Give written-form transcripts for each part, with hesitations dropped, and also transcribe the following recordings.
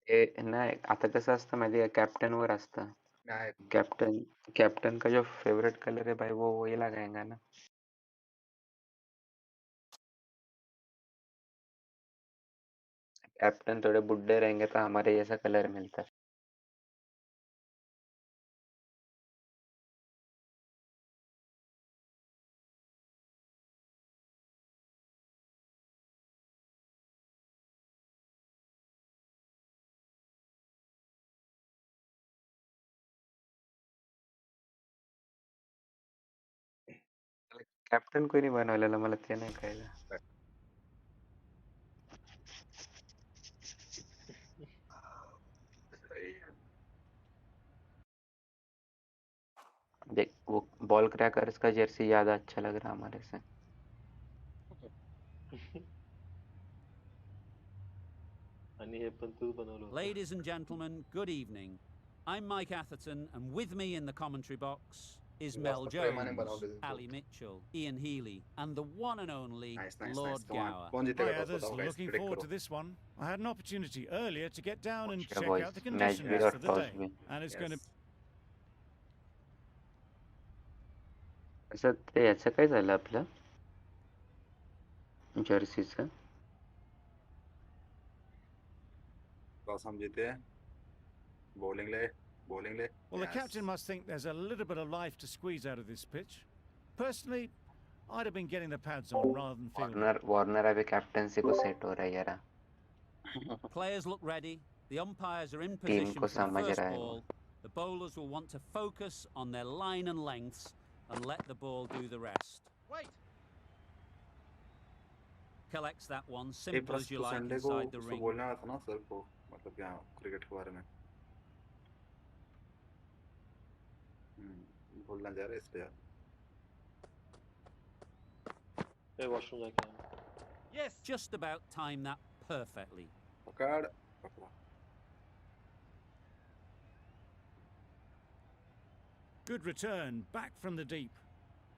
हे नाही, आता कसं असतं माहिती आहे का, कॅप्टनवर असतं. नाही कैप्टन कैप्टन का जो फेवरेट कलर है भाई वो वही लगाएगा ना. कैप्टन थोड़े बुड्ढे रहेंगे तो हमारे जैसा कलर मिलता है. कॅप्टन कोणी बनवलेलं मला ते नाही कळलं. देख वो बॉल क्रैकर्स का जर्सी ज्यादा अच्छा लग रहा हमारे से. आणि हे पण तूच बनवलं होतं. Ladies and gentlemen, good evening. I'm Mike Atherton, and with me in the commentary box is Mel Jones, Ali Mitchell, Ian Healy, and the one and only Lord Gower. Hi others, looking forward to this one. I had an opportunity earlier to get down and check out the match भी conditions और for the toss day, भी. and it's going to. असं ते याचं काय झालं आपलं जर्सीचं. Toss हम जीते, बॉलिंग ले. Well, the captain must think there's a little bit of life to squeeze out of this pitch. Personally, I'd have been getting the pads on rather than fielding. Warner अभी captaincy को set हो रहा है यार. Players look ready. The umpires are in team position को for the समझ first रहा है वो. ball. The bowlers will want to focus on their line and lengths and let the ball do the rest. Wait. Collects that one, एक simple as you प्रश्न like Sunday को inside the उसको ring. बोलना था ना sir को, मतलब क्या क्रिकेट के बारे में. बोलना जा रहा है इस पे यार. हे वॉशरूम जाके आना. Yes. Just about time that perfectly. पकड़. Good return, back from the deep.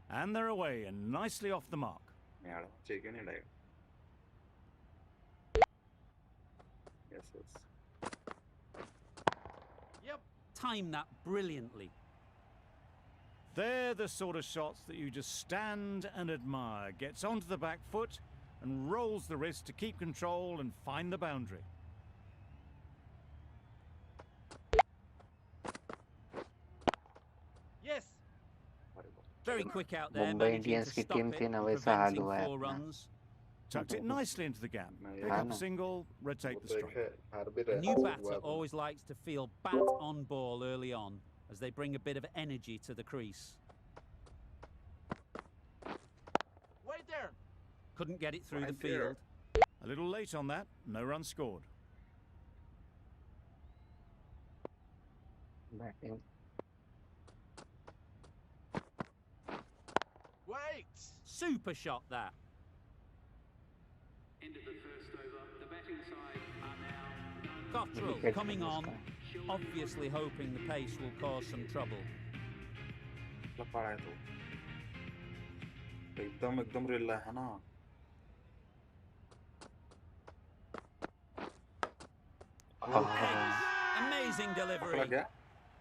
And they're away and nicely off the mark. यार चेक ही नहीं डालेगा. Yes. Yep. Time that brilliantly. They're the sort of shots that you just stand and admire. Gets onto the back foot and rolls the wrist to keep control and find the boundary. Yes. Very quick out there, Mumbai managing to Indians की stop team it थी and ना वैसा हाल preventing हुआ है 4 अपना. runs. Tucked it nicely into the gap. Pick हाँ up ना. a single, rotate the strike. A new batter always likes to feel bat on ball early on, as they bring a bit of energy to the crease. Wait there. Couldn't get it through the Right there. field. A little late on that, no run scored. Batting. Wait. Super shot that. End of the first over. The batting side are now. Cottrell Wicket coming on, उसका. obviously hoping the pace will cause some trouble. पड़ा है तो एकदम रिल्ला है ना. Amazing पकड़ा delivery. क्या?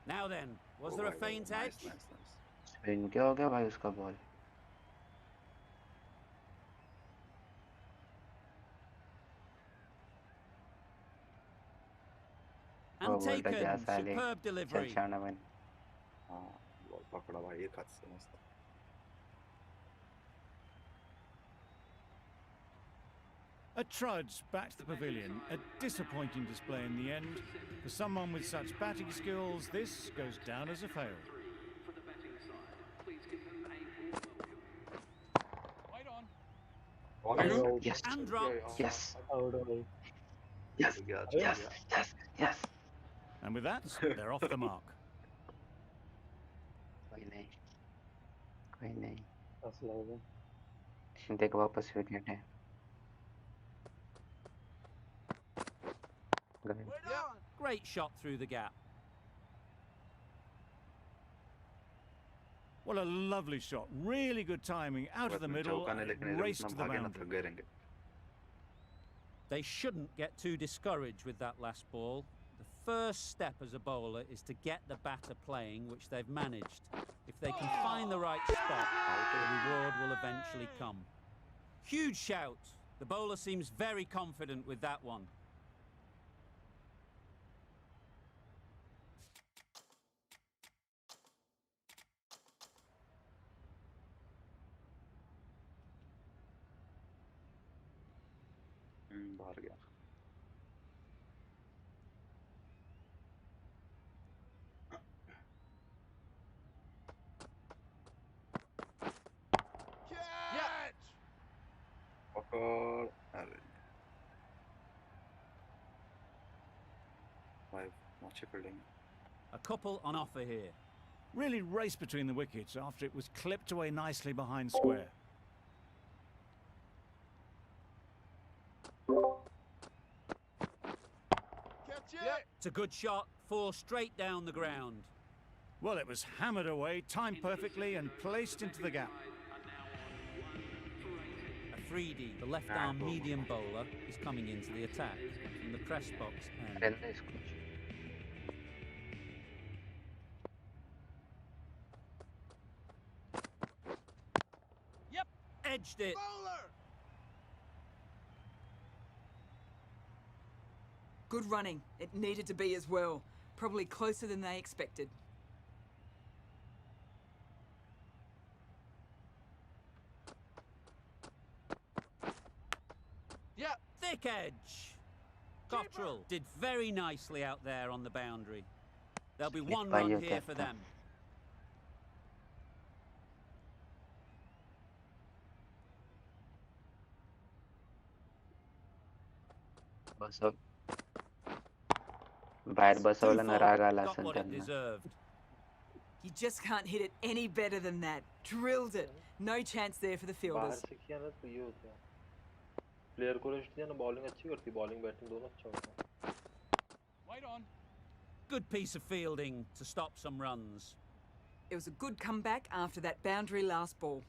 Now then, was there a faint edge? Nice. Spin क्या हो गया भाई उसका बॉल. And वो बोलता क्या taken. साले. Superb चल delivery. शाना बन. हाँ बॉल पकड़ा भाई, एक हाथ से मस्त. A trudge back to the pavilion. A disappointing display in the end. For someone with such batting skills, this goes down as a fail. For the batting side, please give them a warm welcome. Wait on. Yes. And drop. Yes. Out of it. Yes. Yes. And with that, they're off the mark. कोई नहीं. असं लागलं. देख वापस wicket है. Wait on. Great shot through the gap. What a lovely shot. Really good timing. Out of the middle. चौका नहीं, लेकिन इधर Race उतना to the भागे ना boundary. थक गए. They shouldn't get too discouraged with that last ball. first step as a bowler is to get the batter playing, which they've managed. If they can find the right spot, the reward will eventually come. Huge shout. The bowler seems very confident with that one. बाहर गया. पकड़. अरे. भाई अच्छी fielding. A couple on offer here. Really raced between the wickets after it was clipped away nicely behind square. It's a good shot, 4 straight down the ground. Well, it was hammered away, timed perfectly and placed into the gap. Afridi, the left-arm medium bowler, is coming into the attack from the press box end. रहने इसको. Edged it. Good running. It needed to be as well. Probably closer than they expected. Thick edge. Cottrell did very nicely out there on the boundary. There'll be one by run your here for captain. them. Basava बाहेर बसवलं ना राग आला Got असेल what it त्यांना. deserved. You just can't hit it any better than that. Drilled it. No chance there for the बाहर fielders. से किया ना तो ये होता है. प्लेयर को रेस्ट दिया ना, बॉलिंग अच्छी करती, बॉलिंग बैटिंग दोनों अच्छा होता है. Good piece of fielding to stop some runs. It was a good comeback after that boundary last ball.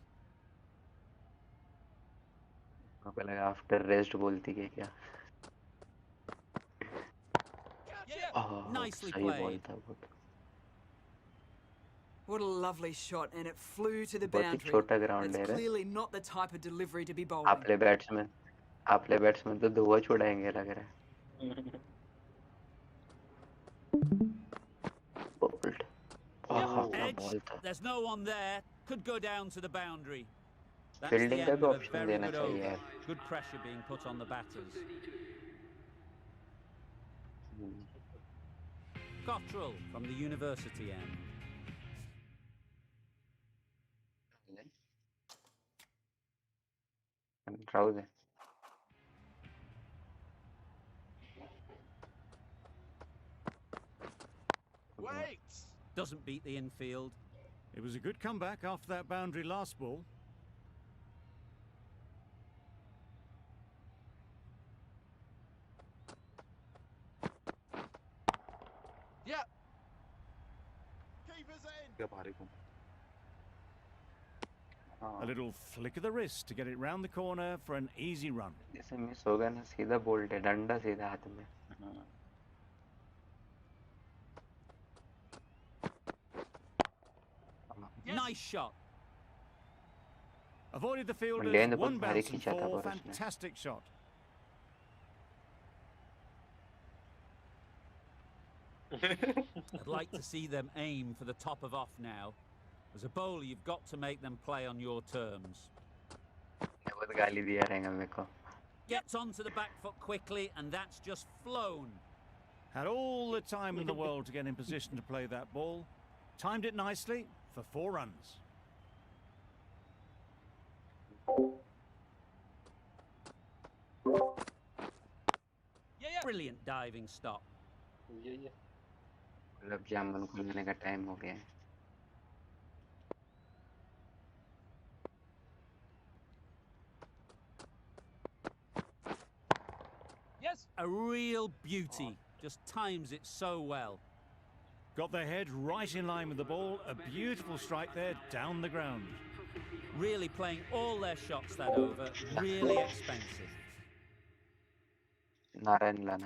मुझे लगा आफ्टर रेस्ट बोलती है क्या. Nicely सही played. बॉल था वो. What a lovely shot, and it flew to the बहुत ही boundary. छोटा ग्राउंड It's है रे. clearly not the type of delivery to be bowling. आपले बैट्समैन तो धुआं छुड़ाएंगे लग रहा है. Bowled. क्या Edged. बॉल था. There's no one there. Could go down to the boundary. That's Fielding the का end भी of a option very देना good चाहिए over. यार. Good pressure being put on the batters. Cottrell from the university end. Rahu they. Doesn't beat the infield. It was a good comeback after that boundary last ball. क्या भारी को. A little flick of the wrist to get it round the corner for an easy run. जैसे miss हो गया ना, सीधा bolt है, डंडा सीधा हाथ में. Nice shot. Avoided the गेंद fielders, बहुत one भारी bounce and खींचा था four. पर उसने. Fantastic shot. I'd like to see them aim for the top of off now. As a bowler, you've got to make them play on your terms. बहुत गाली दिया रहेगा मेरे को. Gets onto the back foot quickly, and that's just flown. Had all the time in the world to get in position to play that ball. Timed it nicely for 4 runs. Brilliant diving stop. ये गुलाब जामुन खुलने का time हो गया है. A real beauty. Just times it so well. Got their head right in line with the ball. A beautiful strike there down the ground. Really playing all their shots that over. Really expensive. Narayan ला.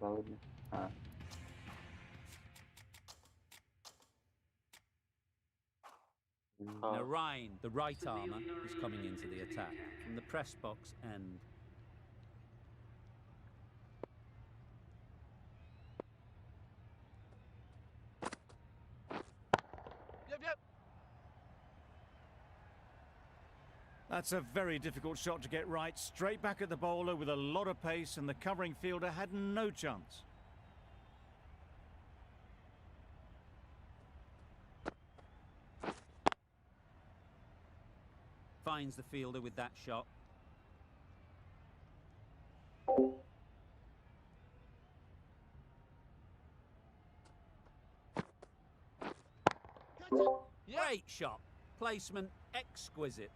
राहुल ने हाँ Now Ryan, the right armour, is coming into the attack from the press box end. That's a very difficult shot to get right. Straight back at the bowler with a lot of pace, and the covering fielder had no chance. Finds the fielder with that shot. Great shot. Placement exquisite.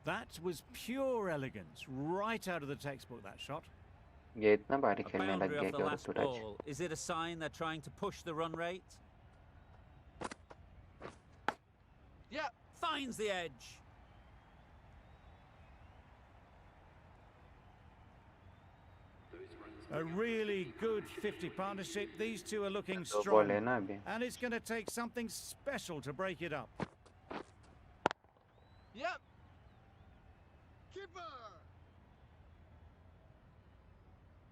That was pure elegance, right out of the textbook, that shot. ये इतना भारी A खेलने लग boundary गया off the क्या last Ruturaj ball. Is it a sign they're trying to push the run rate? Yeah. Finds the edge. A really good 50 partnership. These two are looking दो ball strong. है ना अभी And it's going to take something special to break it up. Yep.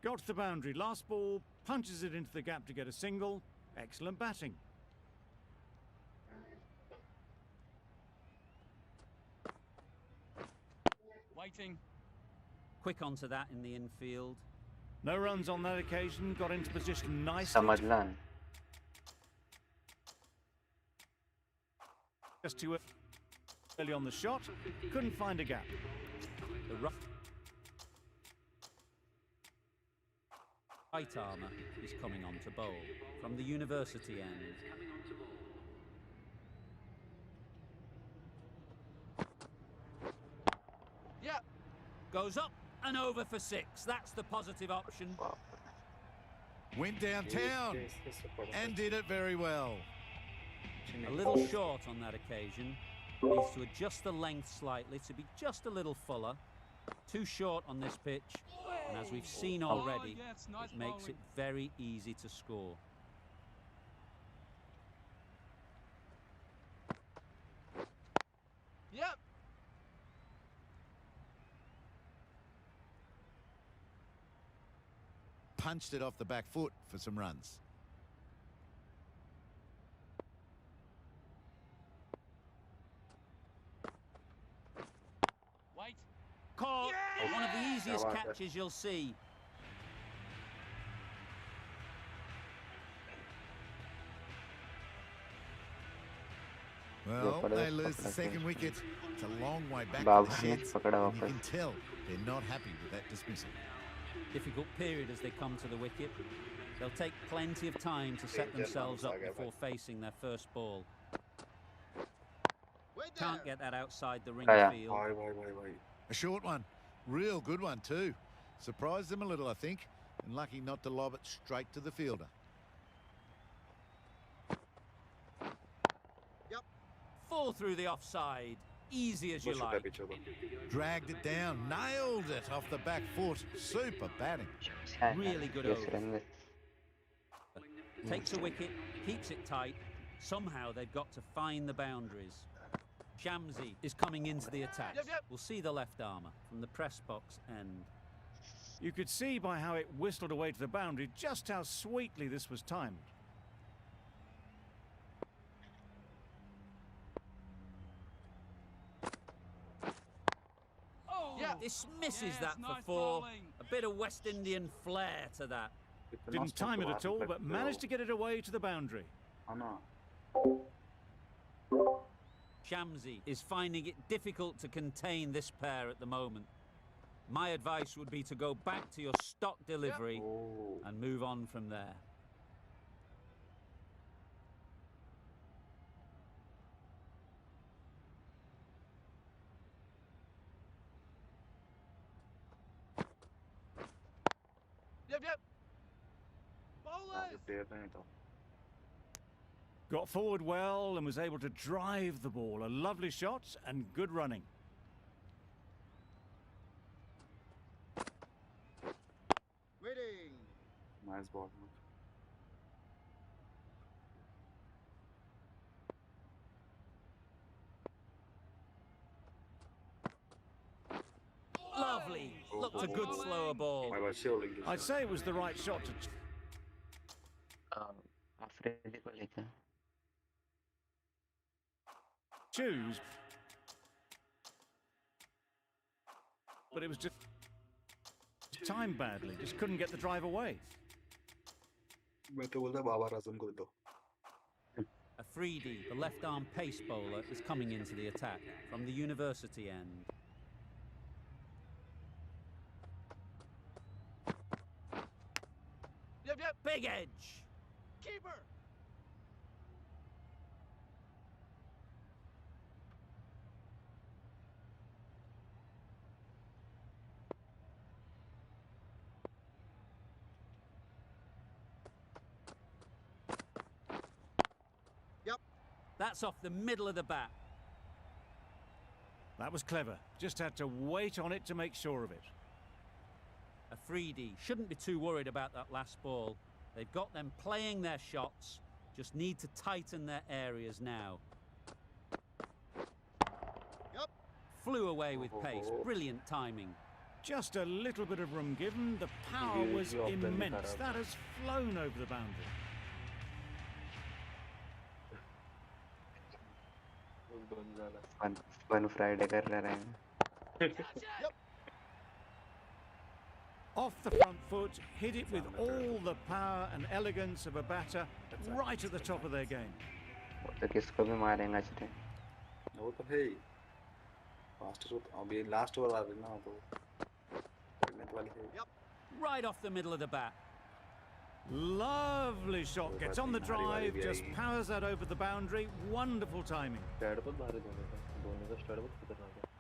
Got to the boundary. Last ball, punches it into the gap to get a single. Excellent batting. Waiting. Quick onto that in the infield. No runs on that occasion. Got into position nicely. समझला Just too early on the shot. Couldn't find a gap. The right armour is coming on to bowl from the university end. Yeah. Goes up and over for 6. That's the positive option. Went downtown and did it very well. A little short on that occasion. Needs to adjust the length slightly to be just a little fuller. Too short on this pitch. And as we've seen already, it makes it very easy to score. Yep. Punched it off the back foot for some runs. Wait. Caught. Yeah! One of the easiest catches you'll see. Well, they lose the second wicket. It's a long way back Babar to the ने sheds, पकड़ा and you वापस can tell they're not happy with that dismissal. Difficult period as they come to the wicket. They'll take plenty of time to set themselves up before facing their first ball. Can't get that outside the ring field. A short one. Real good one too. Surprised them a little, I think, and lucky not to lob it straight to the fielder. Full through the offside. Easy as you like. Dragged it down, nailed it off the back foot. Super batting. Really good over. Takes a wicket, keeps it tight. Somehow they've got to find the boundaries. Shamsi is coming into the attack. We'll see the left armour from the press box end. You could see by how it whistled away to the boundary just how sweetly this was timed. This misses that for 4. A bit of West Indian flair to that. Didn't time it at all, but managed to get it away to the boundary. Shamsi is finding it difficult to contain this pair at the moment. My advice would be to go back to your stock delivery and move on from there. Got forward well and was able to drive the ball. A lovely shot and good running. Nice ball. Lovely. Looked a good slower ball. My was sure English. I'd say it was the right shot to Afridi को लेकर choose, but it was just timed badly. Just couldn't get the drive away. मैं तो बोलता बाबर आजम को दे दो. Afridi, the left-arm pace bowler, is coming into the attack from the university end. Big edge. Keeper. That's off the middle of the bat. That was clever. Just had to wait on it to make sure of it. Afridi shouldn't be too worried about that last ball. They've got them playing their shots, just need to tighten their areas now. Flew away with pace, brilliant timing. Just a little bit of room given. The power was immense. That has flown over the boundary. Fun Friday कर रहे हैं. Off the front foot, hit it with all the power and elegance of a batter, right at the top of their game. वो तो किसको भी मारेंगे अच्छे. वो तो है ही. Last over अभी last over आ रही ना तो करने वाली है. Right off the middle of the bat. Lovely shot, gets on the drive, just powers that over the boundary. Wonderful timing. स्टैड बहुत भारी धोनी का स्टैड बहुत खतरनाक है.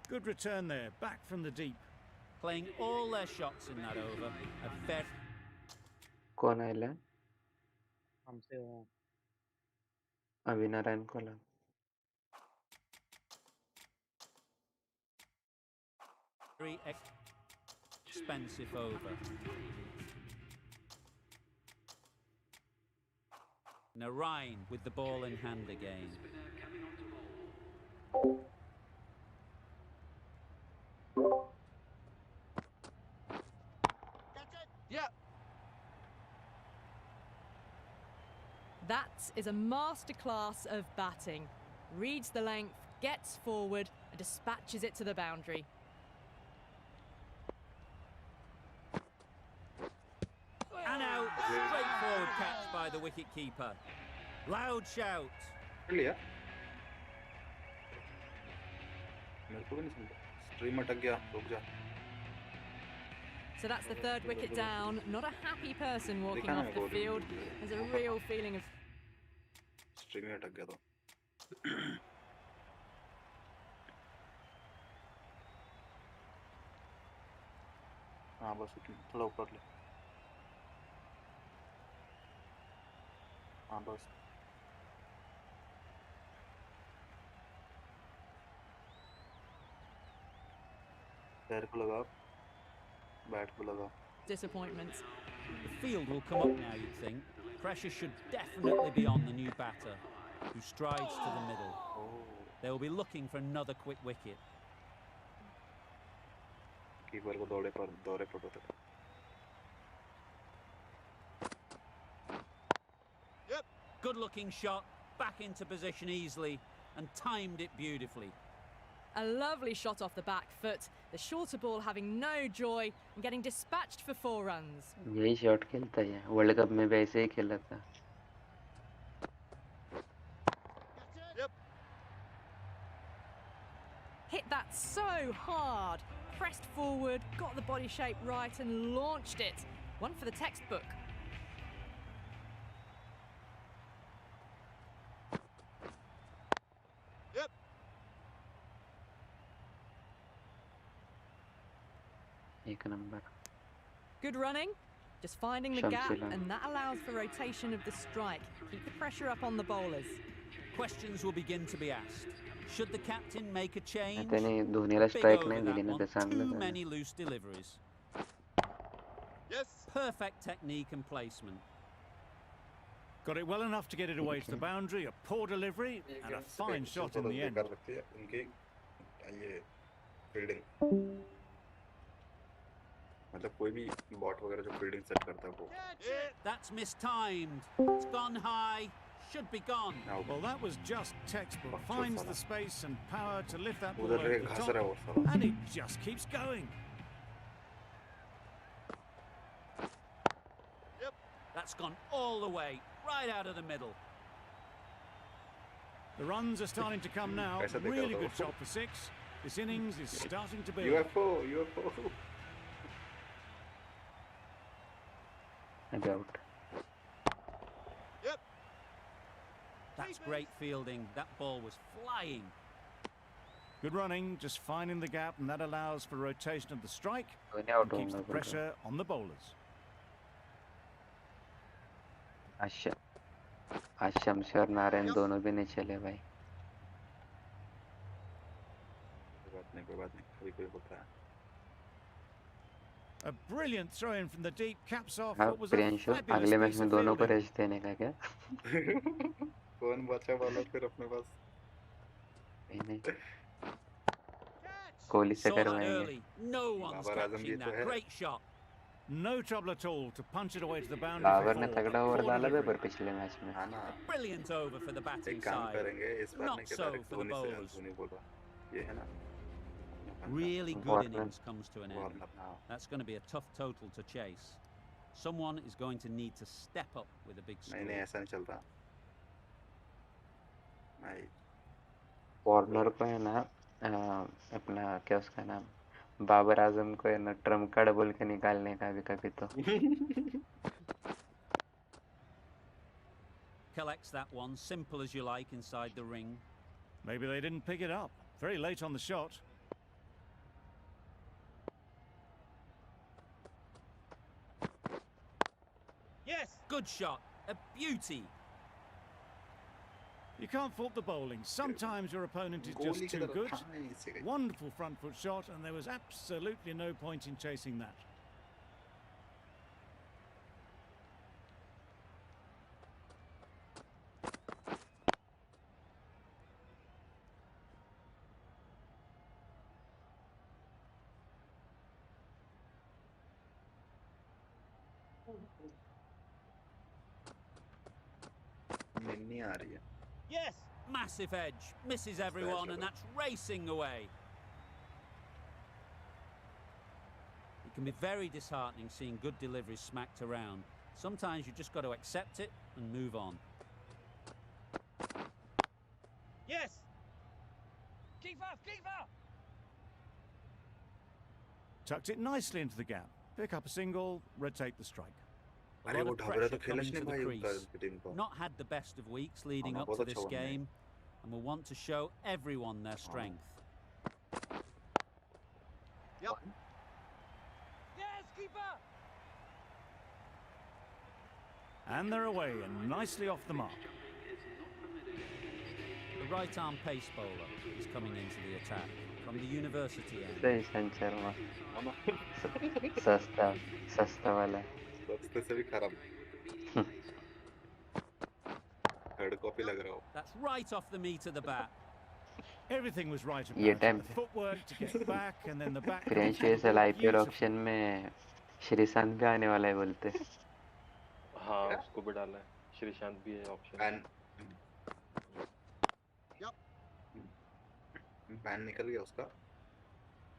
Good return there, back from the deep. Playing all their shots in that over. A very कौन आया? अभी नारायण को लगा. very expensive over. Narayan with the ball in hand again. That is a masterclass of batting. Reads the length, gets forward and dispatches it to the boundary. And out, straightforward catch by the wicket-keeper. Loud shout. लिया. मेरे को भी नहीं सुनता. Stream अटक गया. रुक जा. So that's the third wicket down. Not a happy person walking off the field. There's a real feeling of... Stream अटक गया तो. हाँ बस इतना. थोड़ा ऊपर ले. हाँ बस. पैर को लगा. बैट को लगा. disappointments. The field will come up now, you'd think. Pressure should definitely be on the new batter, who strides to the middle. They will be looking for another quick wicket. Keeper को दौरे पर पता. Good-looking shot, back into position easily, and timed it beautifully. A lovely shot off the back foot. The shorter ball having no joy and getting dispatched for 4 runs. यही shot खेलता है. World cup में भी ऐसे ही खेला था. Hit that so hard. Pressed forward, got the body shape right and launched it. One for the textbook. एक number. Good running. just finding the gap, Shamsila. and that allows for rotation of the strike. Keep the pressure up on the bowlers. Questions will begin to be asked. Should the captain make a change? त्याने धोनीला Big strike over नाही that दिली ना one. तर चांगलं Too झालं. many loose deliveries. Yes. Perfect technique and placement. Got it well enough to get it away to the boundary. A poor delivery and a fine shot in the end. बेकार लगती है इनकी ये fielding, मतलब कोई भी bot वगैरह जो फील्डिंग सेट करता है वो That's mistimed. It's gone high. Should be gone. Well, that was just textbook. Finds the space and power to lift that ball उधर over से the घास रहा है वो top, साला. and it just keeps going. That's gone all the way, right out of the middle. The runs are starting to come now. ऐसा देखा Really होता good वो. shot for 6. This innings is starting to build. UFO. अभी out. That's great fielding. That ball was flying. Good running, just finding the gap, and that allows for rotation of the strike Dhoni and out keeps होऊंगा the बोल रहा. pressure on the bowlers. आज शमशी और नारायण दोनों भी नहीं चले भाई. कोई बात नहीं कभी कोई होता है. A brilliant throw in from the deep, caps off हाँ what was a Priyanshu fabulous अगले मैच piece में of दोनों को fielding. रेस्ट देने का क्या? कौन बचा वाला फिर अपने पास. नहीं कोहली से Saw that करवाएंगे. early. No one's Babar Azam catching ये तो that. है. Great shot. No trouble at all to punch it away to the boundary. Babar for ने 4. तगड़ा A ओवर poor डाला था delivery. पर पिछले मैच में. हाँ ना. Brilliant over for the batting एक काम side. करेंगे इस बार Not नहीं कि so direct for the Dhoni से bowlers. धोनी बोला. ये है ना. Really good Warner. innings comes to an end. Warner, हाँ. That's going to be a tough total to chase. Someone is going to need to step up with a big नहीं score. नहीं ऐसा नहीं चलता. नहीं. वार्नर को है ना अपना क्या उसका नाम बाबर आजम को है ना ट्रम्प कार्ड बोल के निकालने का भी कभी तो. Collects that one, simple as you like, inside the ring. Maybe they didn't pick it up. Very late on the shot. Yes! Good shot. A beauty. You can't fault the bowling. Sometimes your opponent is गोली just की too तरफ good. हाँ, इसी का. Wonderful front foot shot, and there was absolutely no point in chasing that. नहीं आ रही है. Yes! Massive edge. Misses everyone, and that's racing away. It can be very disheartening seeing good deliveries smacked around. Sometimes you just got to accept it and move on. Yes! Keeper! Tucked it nicely into the gap. Pick up a single, rotate the strike. A अरे lot वो of ढाबरा तो pressure खेला coming नहीं to the भाई उनका crease. Team को. Not had the best of weeks leading हाँ, up बहुत to अच्छा this बना है. game, and will want to show everyone their strength. Yep. Yes, keeper! And they're away and nicely off the mark. The right arm pace bowler is coming into the attack from the university end. सही संचरमा सस्ता वाला. सस्ते से भी खराब. Third copy लग रहा हो. That's right off the meat of the bat. Everything was right about ये it. Time The footwork to get back and then the back. Priyanshu ये साल आईपीएल ऑप्शन में श्रीशांत भी आने वाला है बोलते. हाँ उसको भी डाला है. श्रीशांत भी है ऑप्शन. बैन निकल गया उसका.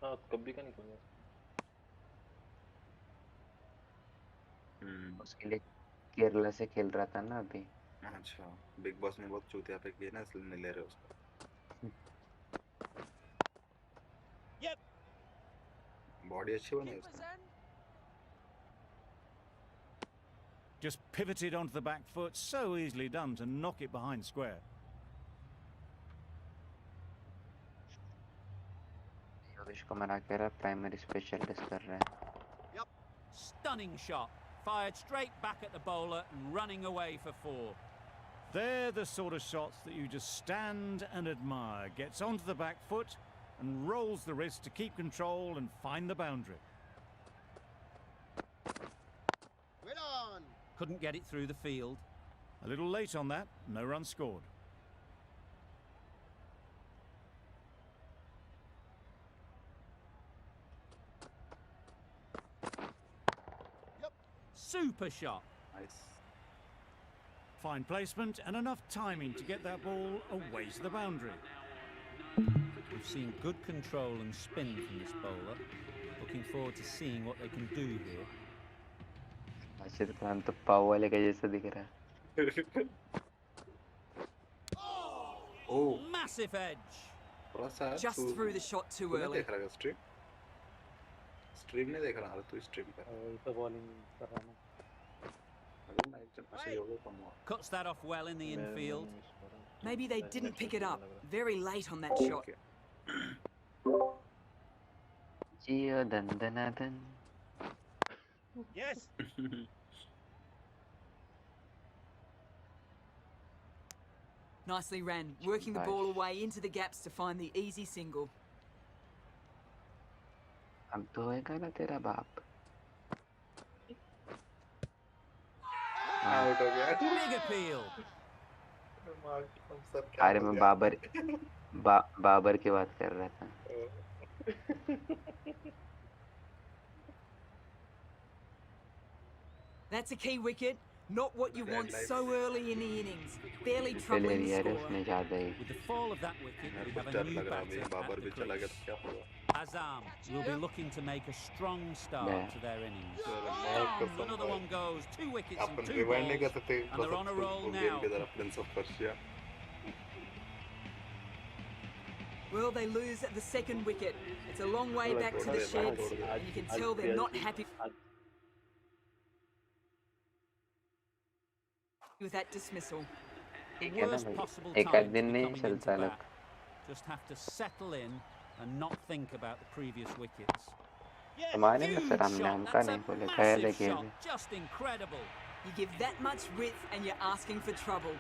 हाँ कभी का निकल गया. उसके लिए केरला से खेल रहा था ना अभी. अच्छा बिग बॉस में बहुत चूतिया पे किया ना इसलिए नहीं ले रहे उसका. बॉडी अच्छी बनी है उसकी. Just pivoted onto the back foot. So easily done to knock it behind square. Yogesh को मना के रहा प्राइमरी स्पेशलिस्ट कर रहा है. Stunning shot. fired straight back at the bowler and running away for 4. They're the sort of shots that you just stand and admire. Gets onto the back foot and rolls the wrist to keep control and find the boundary. Well on. Couldn't get it through the field. A little late on that, no run scored. Super shot. Nice. Fine placement and enough timing to get that ball away to the boundary. We've seen good control and spin from this bowler. Looking forward to seeing what they can do here. Rashid Khan तो पाव वाले का जैसा दिख रहा है. Oh, Massive edge. थोड़ा सा Just threw the shot too तूने early. देख रहा है स्ट्रीम? स्ट्रीम नहीं देख रहा तू स्ट्रीम पर. तो बॉलिंग कर रहा हूँ. अरे मैं अच्छा योगा करूँगा. Cuts that off well in the infield. Maybe they didn't pick it up. Very late on that shot. Jio दंदनादन. Yes. Nicely ran, working the ball away into the gaps to find the easy single. अब तो होएगा ना तेरा बाप. Out हो गया. Big appeal. अरे मैं बाबर की बात कर रहा था. That's a key wicket. Not what you want so early in the innings. Barely पहले troubling the यार scorer. उसने ज्यादा ही. With the fall of that wicket, we have a डर new लग रहा है batter अभी बाबर at भी the चला गया crease. तो क्या होगा. Azam will be looking to make a strong start Yeah. to their innings. कसम Another भाई. one goes. 2 wickets and upon 2 rewind नहीं balls. कर सकते. And they're on a roll game now. की तरफ Prince of Persia. Well, they lose at the second wicket. It's a long way back to the sheds, and you can tell they're not happy with that dismissal. The है ना worst भाई. possible एक time आध to दिन be नहीं coming चलता into लोग. bat. Just have to settle in and not think about the previous wickets. हमारे Huge में सर हमने shot. हमका That's नहीं a बोले कहे massive लगे shot. Just incredible. You give that much width and you're asking for trouble.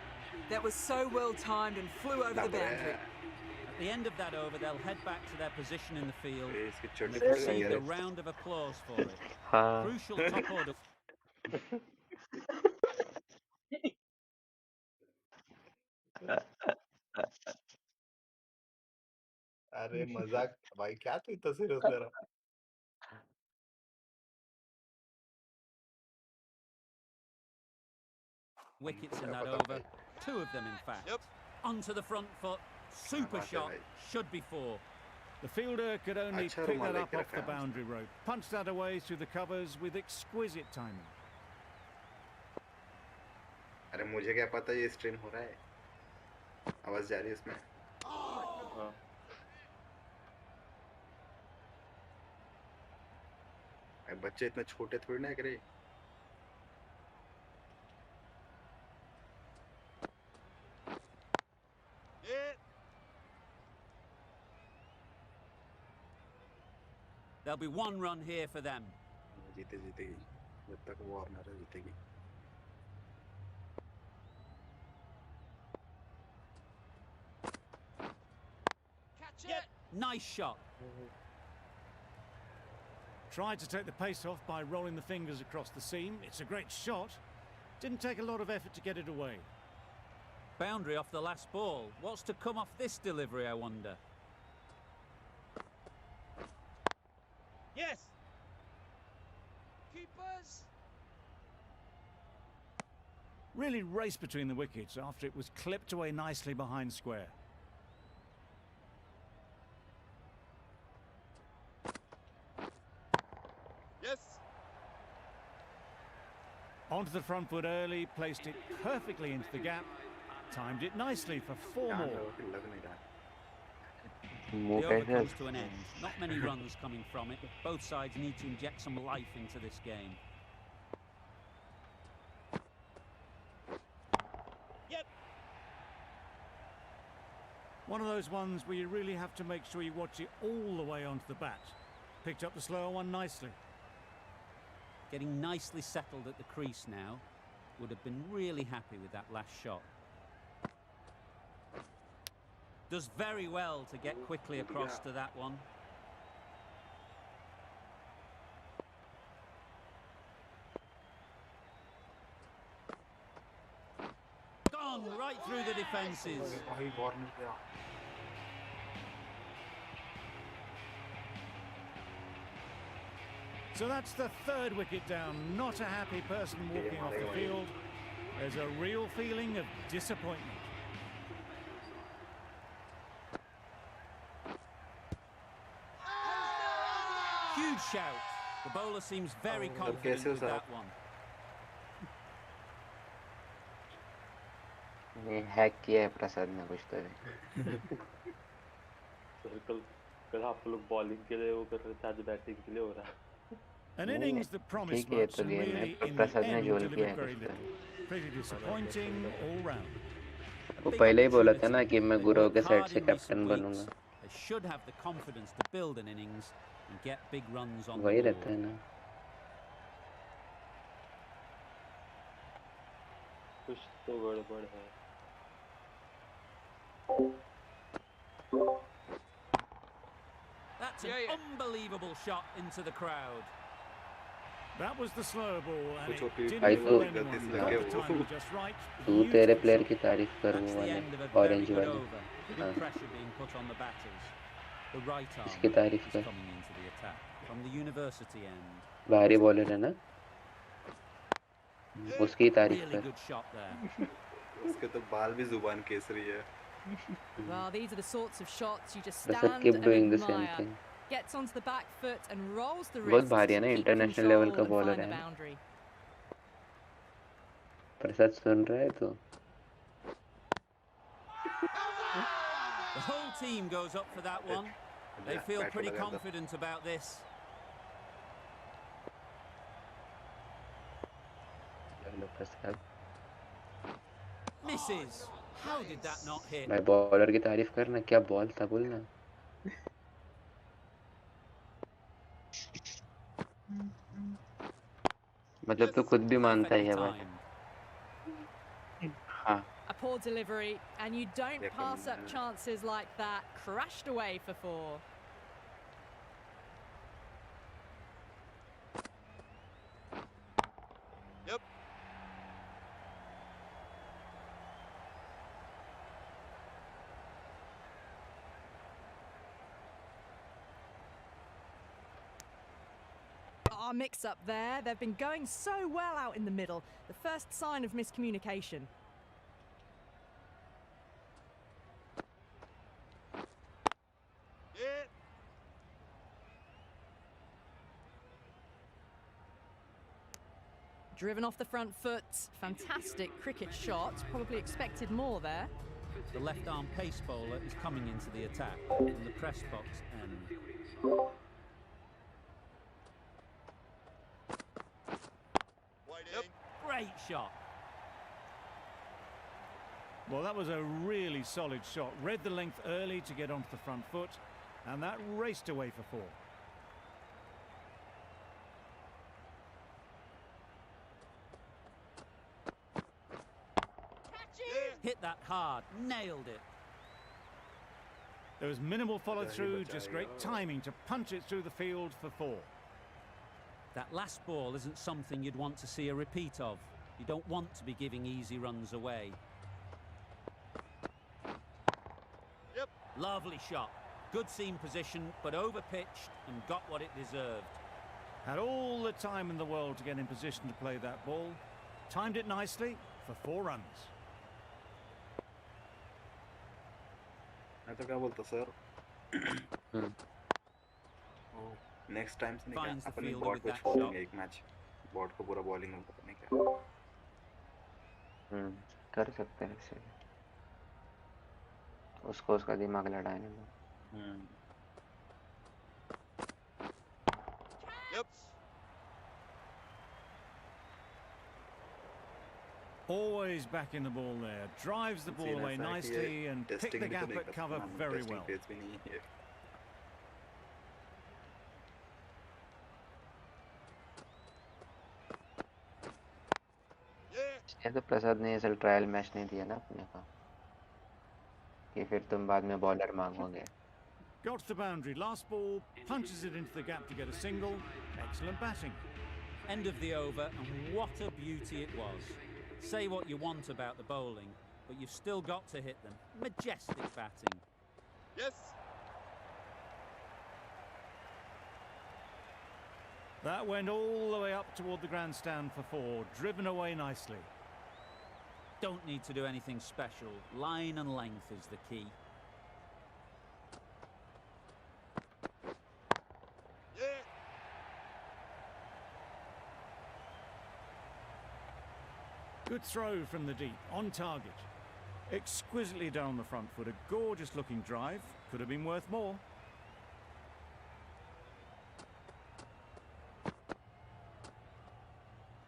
That was so well timed and flew over the boundary. At the end of that over, they'll head back to their position in the field इसकी and chutney receive a round of applause for it. हाँ. Crucial top order. अरे मजाक भाई क्या तू इतना serious ले रहा. Wickets in that over. 2 of them, in fact. Yep. Onto the front foot. Super बात है shot. भाई. Should be 4. The fielder could only अच्छा pick रुमाल that up लेके off the रखा है. boundary rope, punch that away through the covers with exquisite timing. अरे मुझे क्या पता ये स्ट्रीम हो रहा है. आवाज जा रही है इसमें. अरे बच्चे इतने छोटे थोड़ी ना करे. Hit. There'll be 1 run here for them. जीते जीतेगी. जब तक वार्नर है जीतेगी. Catch it. Nice shot. Tried to take the pace off by rolling the fingers across the seam. It's a great shot. Didn't take a lot of effort to get it away. Boundary off the last ball. What's to come off this delivery, I wonder? Yes. Keepers. Really raced between the wickets after it was clipped away nicely behind square. Yes. Onto the front foot early, placed it perfectly into the gap, timed it nicely for 4 यहाँ more. पे लग नहीं रहा. मुंह The over कैसे comes to an end. Not many runs coming from it. Both sides need to inject some life into this game. Yep. One of those ones where you really have to make sure you watch it all the way onto the bat. Picked up the slower one nicely. getting nicely settled at the crease now. Would have been really happy with that last shot. Does very well to get quickly across to that one. Gone right through the defences. So that's the third wicket down. Not a happy person walking off the field. There's a real feeling of disappointment. Huge shout. The bowler seems very confident with that one. ये hack किया है प्रसाद ने कुछ तो कल आप लोग bowling के लिए वो कर रहे थे, आज बैटिंग के लिए हो रहा है. An innings that promised ठीक है much तो and गेम really में in the प्रसाद ने end जोल किया delivered है very कुछ little. Pretty disappointing all round. तो पहले ही बोला था ना कि मैं गुरु के साइड से कैप्टन बनूंगा. They should have the confidence to build an innings and get big runs on the वही board. रहता है ना. कुछ तो गड़बड़ है. That's an unbelievable shot into the crowd. That was the slow ball and it छोटी didn't भाई fool तो anyone. Got the timing just right. तू तेरे Beautiful प्लेयर shot. की तारीफ कर That's वो the वाले end of a very orange good वाले. over. Good pressure being put on the batters. The right arm इसकी तारीफ is कर. coming into the attack from the university end. बाहरी बॉलर है ना. उसकी तारीफ Really कर. good shot there. उसके तो बाल भी जुबान केसरी है. Well, these are the sorts of shots you just Prasad stand keep and doing the same admire. thing. Gets onto the back foot and rolls the बहुत wrist भारी है to ना, keep इंटरनेशनल control लेवल का and bowler find the है. boundary. प्रसाद सुन रहा है तो. The whole team goes up for that one. They feel pretty confident about this. चलो प्रसाद. Misses. How did that not hit? भाई बॉलर की तारीफ करना. क्या बॉल था बोलना. मतलब तो खुद भी मानता ही है भाई. हाँ. A poor delivery, and you don't pass up chances like that. Crashed away for 4. Yep. Our mix up there. They've been going so well out in the middle. The first sign of miscommunication. Yeah. Driven off the front foot. Fantastic cricket shot. Probably expected more there. The left arm pace bowler is coming into the attack in the press box end. Yep. Great shot. Well, that was a really solid shot. Read the length early to get onto the front foot, and that raced away for 4. Hit that hard. Nailed it. There was minimal follow-through, just great timing to punch it through the field for 4. That last ball isn't something you'd want to see a repeat of. You don't want to be giving easy runs away. Yep. Lovely shot. Good seam position, but over-pitched and got what it deserved. Had all the time in the world to get in position to play that ball. Timed it nicely for 4 runs. मैं तो क्या बोलता sir. Next time से नहीं क्या अपनी bot को छोड़ेंगे एक मैच. बॉट को पूरा बॉलिंग में करने क्या. कर सकते हैं ऐसे. उसको उसका दिमाग लड़ाने दो. Yep. Always back in the ball there. Drives the ball away nicely and picked the gap at cover very well. ये तो प्रसाद ने असल ट्रायल मैच नहीं दिया ना अपने को कि फिर तुम बाद में बॉलर मांगोगे. Got to the boundary. Last ball, punches it into the gap to get a single. Excellent batting. End of the over, and what a beauty it was. Say what you want about the bowling, but you've still got to hit them. Majestic batting. Yes. That went all the way up toward the grandstand for 4, driven away nicely. Don't need to do anything special. Line and length is the key. Yeah. Good throw from the deep, on target. Exquisitely down the front foot, a gorgeous looking drive. Could have been worth more.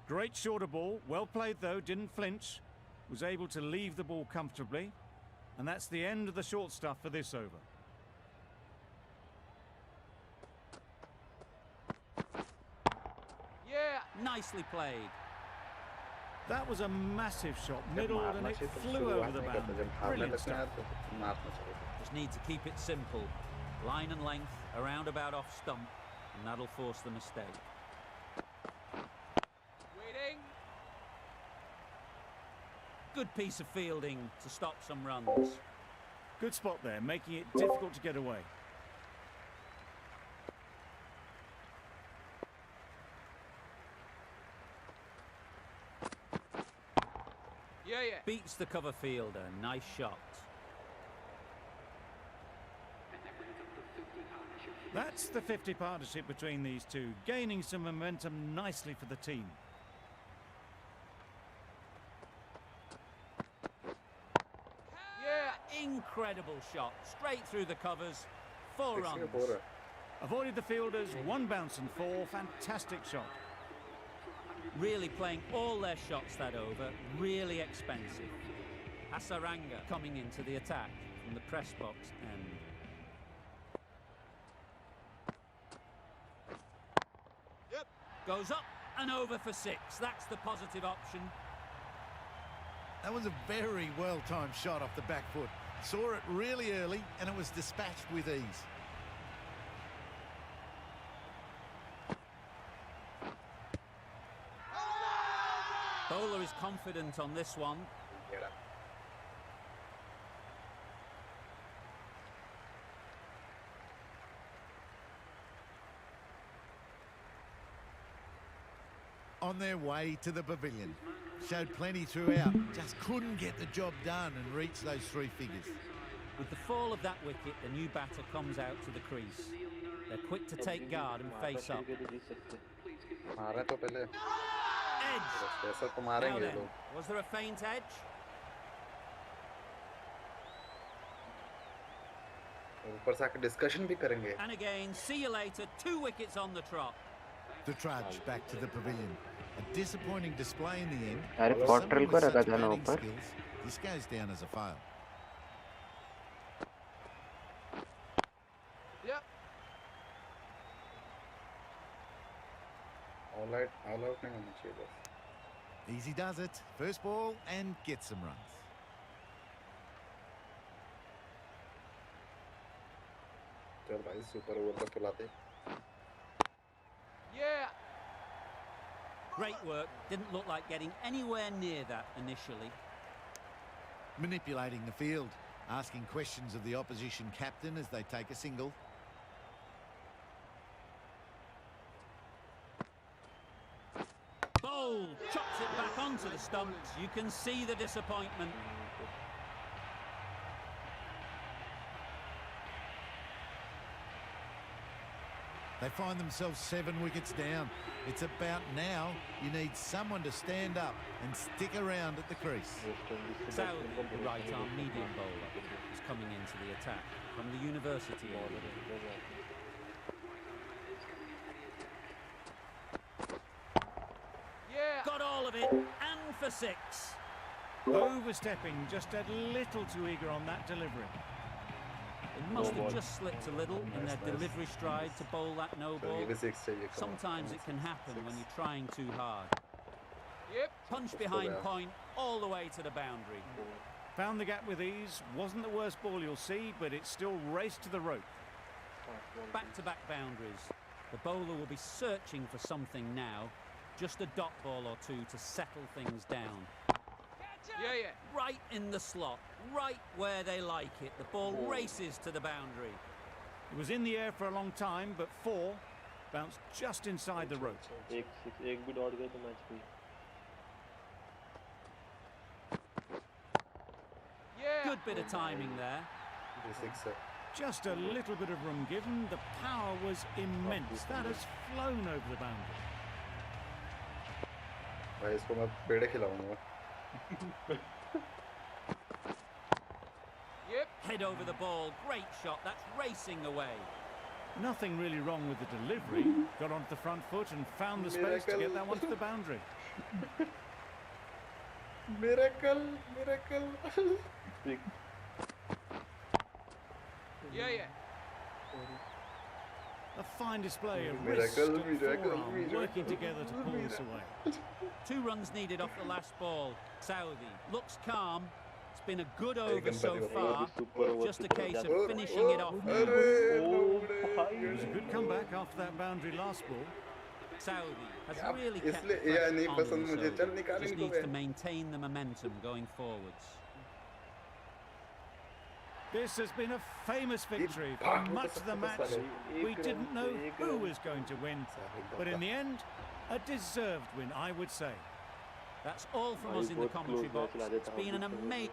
Great shorter ball, well played though, didn't flinch. Was able to leave the ball comfortably. And that's the end of the short stuff for this over. Yeah, nicely played. That was a massive shot, middled, and it flew over the boundary. Brilliant stuff. Just need to keep it simple. Line and length, a roundabout off stump, and that'll force the mistake. Waiting. Good piece of fielding to stop some runs. Good spot there, making it difficult to get away. Yeah, yeah. Beats the cover fielder. Nice shot. That's the 50 partnership between these two, gaining some momentum nicely for the team. Yeah, incredible shot. Straight through the covers. 4 runs. Avoided the fielders, 1 bounce and 4. Fantastic shot. Really playing all their shots that over. Really expensive. Hasaranga coming into the attack from the press box end. Yep. Goes up and over for 6. That's the positive option. That was a very well-timed shot off the back foot. Saw it really early and it was dispatched with ease. Bowler is confident on this one. On their way to the pavilion. Showed plenty throughout, just couldn't get the job done and reach those 3 figures. With the fall of that wicket, the new batter comes out to the crease. They're quick to take guard and face up. Edge! Now then, was there a faint edge? And again, see you later, 2 wickets on the trot. The trudge back to the pavilion. A disappointing display in the end. अरे For Potterell someone को with रखा such था ना batting ऊपर. skills, this goes down as a fail. Yep. Easy does it. First ball and gets some runs. Yeah. Great work. Didn't look like getting anywhere near that initially. Manipulating the field, asking questions of the opposition captain as they take a single. Bold! Chops it back onto the stumps. You can see the disappointment. They find themselves 7 wickets down. It's about now. You need someone to stand up and stick around at the crease. Saudi, the right-arm medium bowler, is coming into the attack from the university area. Yeah. Got all of it, and for 6. Overstepping, just a little too eager on that delivery. It must have just slipped a little in their delivery stride to bowl that no ball. Sometimes it can happen when you're trying too hard. Yep. Punch behind point all the way to the boundary. Found the gap with ease. Wasn't the worst ball you'll see, but it still raced to the rope. Back-to-back boundaries. The bowler will be searching for something now. Just a dot ball or two to settle things down. Yeah. Right in the slot, right where they like it. The ball races to the boundary. It was in the air for a long time, but 4 bounced just inside the rope. एक भी dot गए तो match भी. Yeah. Good bit of timing there. Just a little bit of room given. The power was immense. That has flown over the boundary. भाई इसको मैं पेड़े खिलाऊंगा. Yep. Head over the ball. Great shot. That's racing away. Nothing really wrong with the delivery. Got onto the front foot and found the space to get that one to the boundary. Miracle. Yeah. A fine display of wrist and forearm working together to pull this away. 2 runs needed off the last ball. Saudi looks calm. It's been a good over so far. Just a case of finishing it off now. It was a good comeback after that boundary last ball. Saudi has really kept the pressure on himself. Just needs to maintain the momentum going forwards. This has been a famous victory. For much of the match, we didn't know who was going to win. But in the end, a deserved win, I would say. That's all from us in the commentary box. It's been an amazing...